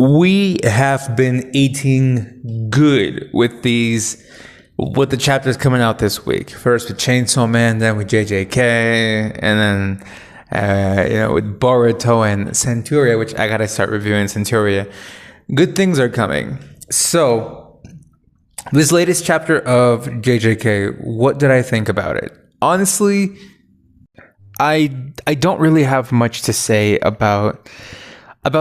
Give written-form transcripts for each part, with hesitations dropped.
we have been eating good with the chapters coming out this week. First with Chainsaw Man, then with JJK, and then with Boruto and Centuria, which I gotta start reviewing Centuria. Good things are coming. So this latest chapter of JJK, what did I think about it? Honestly, I don't really have much to say about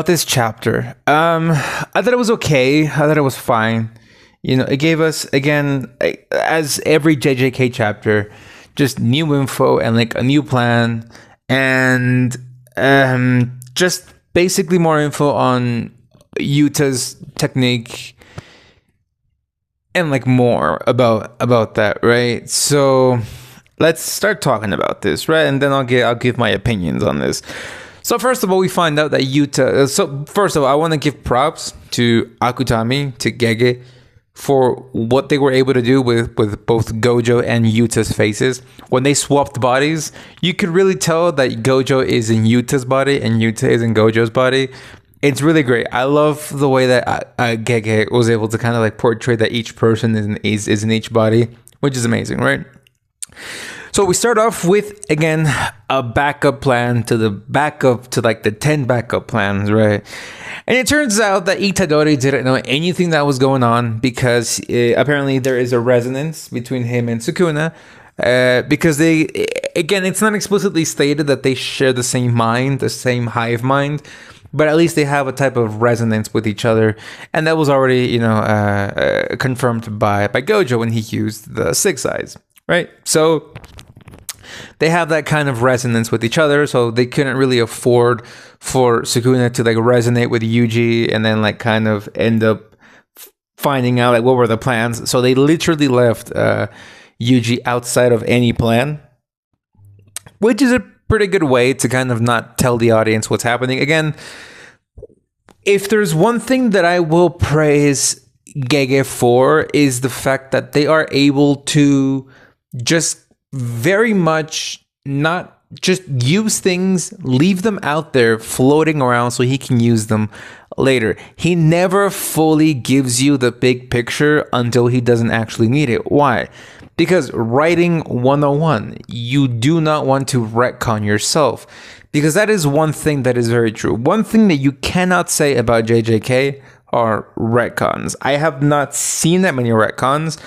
this chapter. I thought it was okay. I thought it was fine. It gave us, again, as every JJK chapter, just new info and like a new plan, and just basically more info on Yuta's technique and like more about that, right? So let's start talking about this, right? And then I'll give my opinions on this. So first of all, we find out that Yuta. So first of all, I want to give props to Akutami, to Gege, for what they were able to do with both Gojo and Yuta's faces. When they swapped bodies, you could really tell that Gojo is in Yuta's body and Yuta is in Gojo's body. It's really great. I love the way that Gege was able to kind of like portray that each person is in each body, which is amazing, right? So we start off with, again, a backup plan to like the 10 backup plans, right? And it turns out that Itadori didn't know anything that was going on because apparently there is a resonance between him and Sukuna, because it's not explicitly stated that they share the same mind, the same hive mind, but at least they have a type of resonance with each other. And that was already, confirmed by Gojo when he used the Six Eyes, right? So they have that kind of resonance with each other, so they couldn't really afford for Sukuna to like resonate with Yuji and then like kind of end up finding out like what were the plans. So they literally left Yuji outside of any plan, which is a pretty good way to kind of not tell the audience what's happening. Again, if there's one thing that I will praise Gege for, is the fact that they are able to just very much not just use things, leave them out there floating around so he can use them later. He never fully gives you the big picture until he doesn't actually need it. Why? Because writing 101, you do not want to retcon yourself, because that is one thing that is very true. One thing that you cannot say about JJK are retcons. I have not seen that many retcons.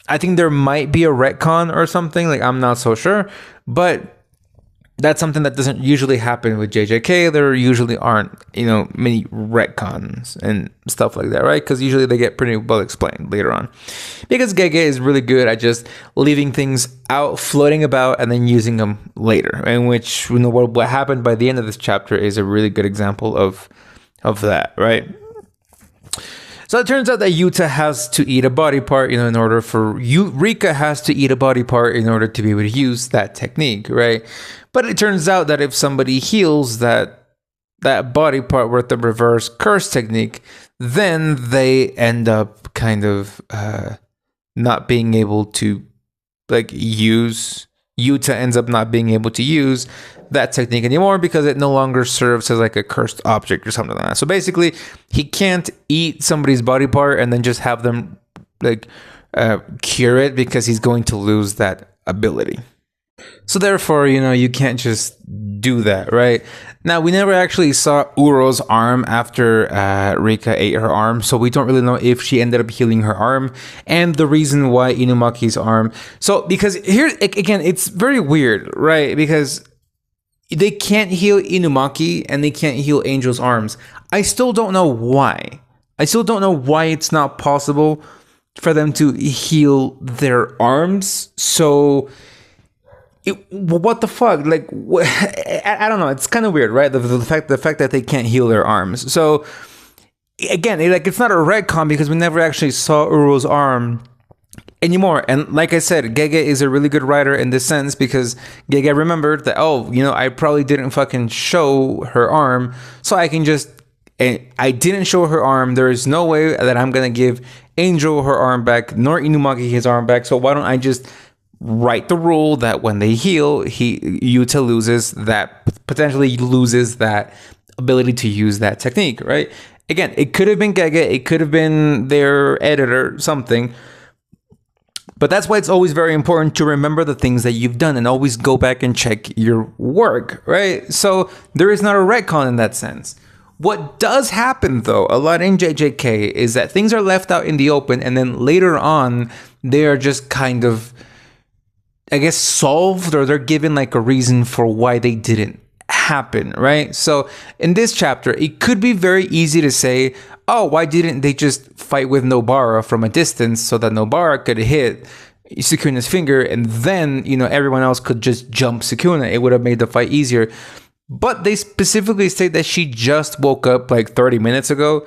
I think there might be a retcon or something, like I'm not so sure, but that's something that doesn't usually happen with JJK. There usually aren't, many retcons and stuff like that, right? Because usually they get pretty well explained later on. Because Gege is really good at just leaving things out, floating about, and then using them later. In which, what happened by the end of this chapter is a really good example of that, right? So it turns out that Yuta has to eat a body part, in order for Rika has to eat a body part in order to be able to use that technique, right? But it turns out that if somebody heals that body part with the reverse curse technique, then they end up kind of not being able to use. Yuta ends up not being able to use that technique anymore because it no longer serves as like a cursed object or something like that. So basically, he can't eat somebody's body part and then just have them cure it, because he's going to lose that ability. So therefore, you can't just do that, right? Now, we never actually saw Uro's arm after Rika ate her arm, so we don't really know if she ended up healing her arm, and the reason why Inumaki's arm. So, because here, again, it's very weird, right? Because they can't heal Inumaki, and they can't heal Angel's arms. I still don't know why. I still don't know why it's not possible for them to heal their arms, so... what the fuck? I don't know. It's kind of weird, right? The fact that they can't heal their arms. So again, it's not a retcon because we never actually saw Uro's arm anymore. And like I said, Gege is a really good writer in this sense, because Gege remembered that, I probably didn't fucking show her arm, so I can just. I didn't show her arm. There is no way that I'm gonna give Angel her arm back, nor Inumaki his arm back. So why don't I just write the rule that when they heal, Yuta potentially loses that ability to use that technique, right? Again, it could have been Gege, it could have been their editor, something. But that's why it's always very important to remember the things that you've done and always go back and check your work, right? So there is not a retcon in that sense. What does happen, though, a lot in JJK is that things are left out in the open, and then later on, they are just kind of, I guess, solved, or they're given like a reason for why they didn't happen, right? So in this chapter, it could be very easy to say, oh, why didn't they just fight with Nobara from a distance so that Nobara could hit Sukuna's finger, and then, you know, everyone else could just jump Sukuna. It would have made the fight easier. But they specifically say that she just woke up like 30 minutes ago.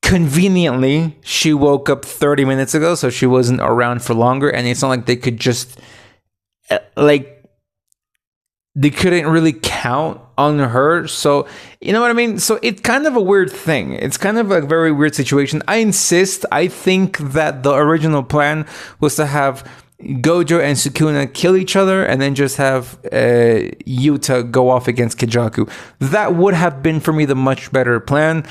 Conveniently, she woke up 30 minutes ago, so she wasn't around for longer. And it's not like they could just, like, they couldn't really count on her. So, you know what I mean? So it's kind of a weird thing. It's kind of a very weird situation. I think that the original plan was to have Gojo and Sukuna kill each other and then just have Yuta go off against Kijaku. That would have been, for me, the much better plan.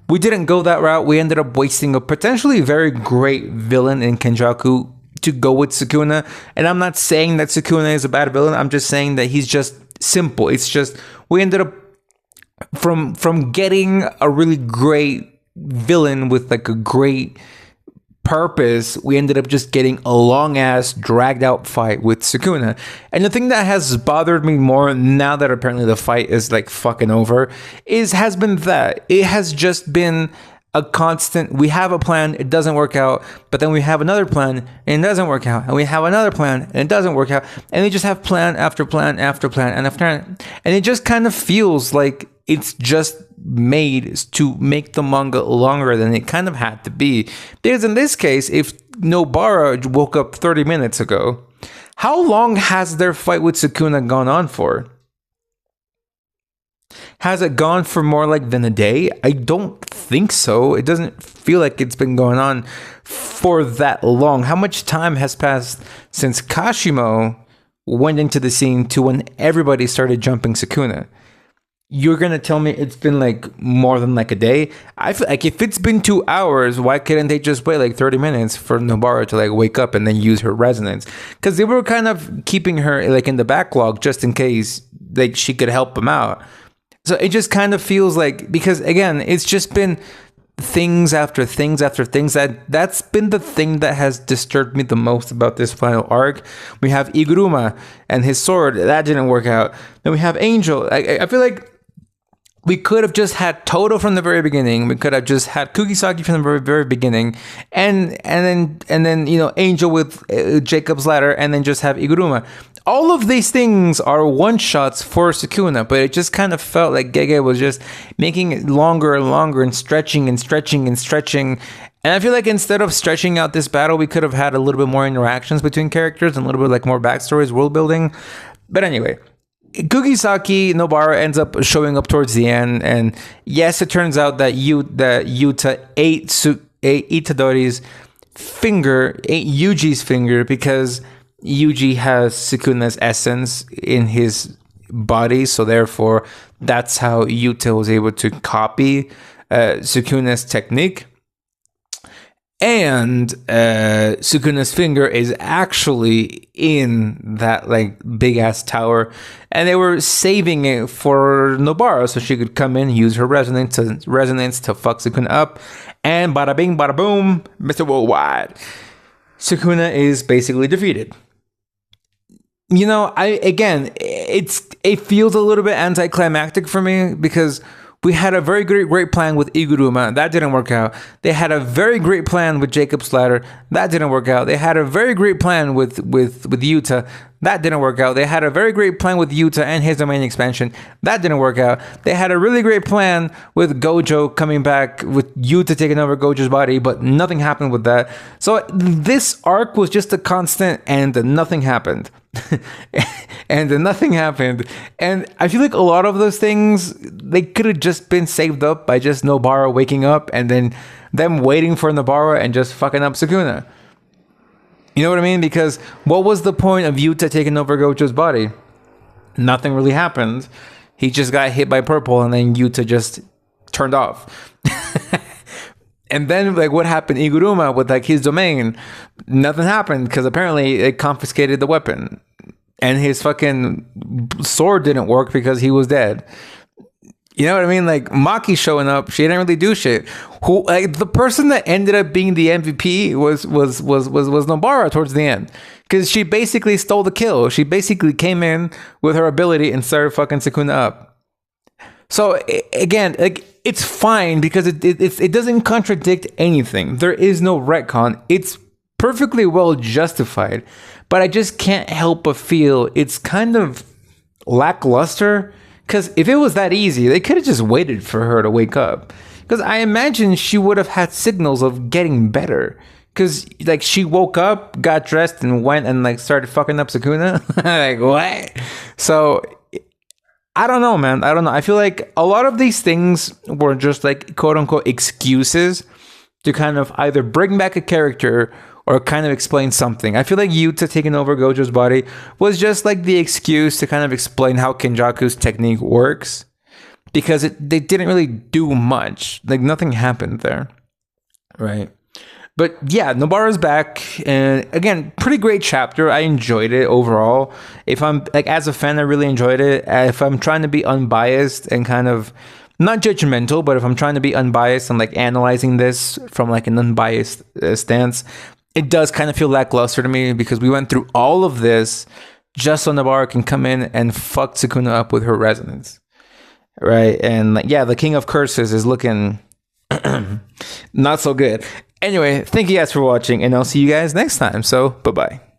We didn't go that route. We ended up wasting a potentially very great villain in Kenjaku to go with Sukuna. And I'm not saying that Sukuna is a bad villain. I'm just saying that he's just simple. It's just we ended up from getting a really great villain with like a great purpose, we ended up just getting a long ass dragged out fight with Sukuna. And the thing that has bothered me more now that apparently the fight is like fucking over has been that it has just been a constant, we have a plan, it doesn't work out, but then we have another plan and it doesn't work out, and we have another plan and it doesn't work out, and we just have plan after plan after plan and after plan, and it just kind of feels like it's just made to make the manga longer than it kind of had to be. Because in this case, if Nobara woke up 30 minutes ago, how long has their fight with Sukuna gone on for? Has it gone for more like than a day? I don't think so. It doesn't feel like it's been going on for that long. How much time has passed since Kashimo went into the scene to when everybody started jumping Sukuna? You're going to tell me it's been like more than like a day? I feel like if it's been 2 hours, why couldn't they just wait like 30 minutes for Nobara to like wake up and then use her resonance? Because they were kind of keeping her like in the backlog just in case like she could help them out. So it just kind of feels like, because again, it's just been things after things after things. That's been the thing that has disturbed me the most about this final arc. We have Iguruma and his sword. That didn't work out. Then we have Angel. I feel like we could have just had Toto from the very beginning. We could have just had Kugisaki from the very, very beginning, and then you know, Angel with Jacob's Ladder, and then just have Iguruma. All of these things are one shots for Sukuna, but it just kind of felt like Gege was just making it longer and longer and stretching and stretching and stretching. And I feel like instead of stretching out this battle, we could have had a little bit more interactions between characters and a little bit like more backstories, world building. But anyway, Kugisaki Nobara ends up showing up towards the end, and yes, it turns out that Yuta ate Itadori's finger, ate Yuji's finger, because Yuji has Sukuna's essence in his body, so therefore that's how Yuta was able to copy Sukuna's technique. And Sukuna's finger is actually in that like big ass tower, and they were saving it for Nobara so she could come in, use her resonance to fuck Sukuna up, and bada bing, bada boom, Mr. Worldwide. Sukuna is basically defeated. You know, it feels a little bit anticlimactic for me, because we had a very great plan with Iguruma. That didn't work out. They had a very great plan with Jacob's Ladder. That didn't work out. They had a very great plan with Yuta. That didn't work out. They had a very great plan with Yuta and his domain expansion. That didn't work out. They had a really great plan with Gojo coming back, with Yuta taking over Gojo's body, but nothing happened with that. So this arc was just a constant, and nothing happened. And nothing happened. And I feel like a lot of those things, they could have just been saved up by just Nobara waking up and then them waiting for Nobara and just fucking up Sukuna. You know what I mean? Because what was the point of Yuta taking over Gojo's body? Nothing really happened. He just got hit by purple, and then Yuta just turned off. And then, like, what happened? Iguruma with like his domain, nothing happened because apparently it confiscated the weapon, and his fucking sword didn't work because he was dead. You know what I mean? Like Maki showing up, she didn't really do shit. Who, like, the person that ended up being the MVP was Nobara towards the end, because she basically stole the kill. She basically came in with her ability and started fucking Sukuna up. So again, like, it's fine because it doesn't contradict anything. There is no retcon. It's perfectly well justified, but I just can't help but feel it's kind of lackluster. Because if it was that easy, they could have just waited for her to wake up. Because I imagine she would have had signals of getting better. Because, like, she woke up, got dressed, and went and, like, started fucking up Sukuna. Like, what? So, I don't know, man. I don't know. I feel like a lot of these things were just, like, quote-unquote excuses to kind of either bring back a character or kind of explain something. I feel like Yuta taking over Gojo's body was just like the excuse to kind of explain how Kenjaku's technique works, because they didn't really do much. Like, nothing happened there, right? But yeah, Nobara's back, and again, pretty great chapter. I enjoyed it overall. If I'm like, as a fan, I really enjoyed it. If I'm trying to be unbiased and kind of not judgmental, but if I'm trying to be unbiased and like analyzing this from like an unbiased stance, it does kind of feel lackluster to me, because we went through all of this just so Nobara can come in and fuck Sukuna up with her resonance, right? And like, yeah, the King of Curses is looking not so good. Anyway, thank you guys for watching, and I'll see you guys next time. So, bye-bye.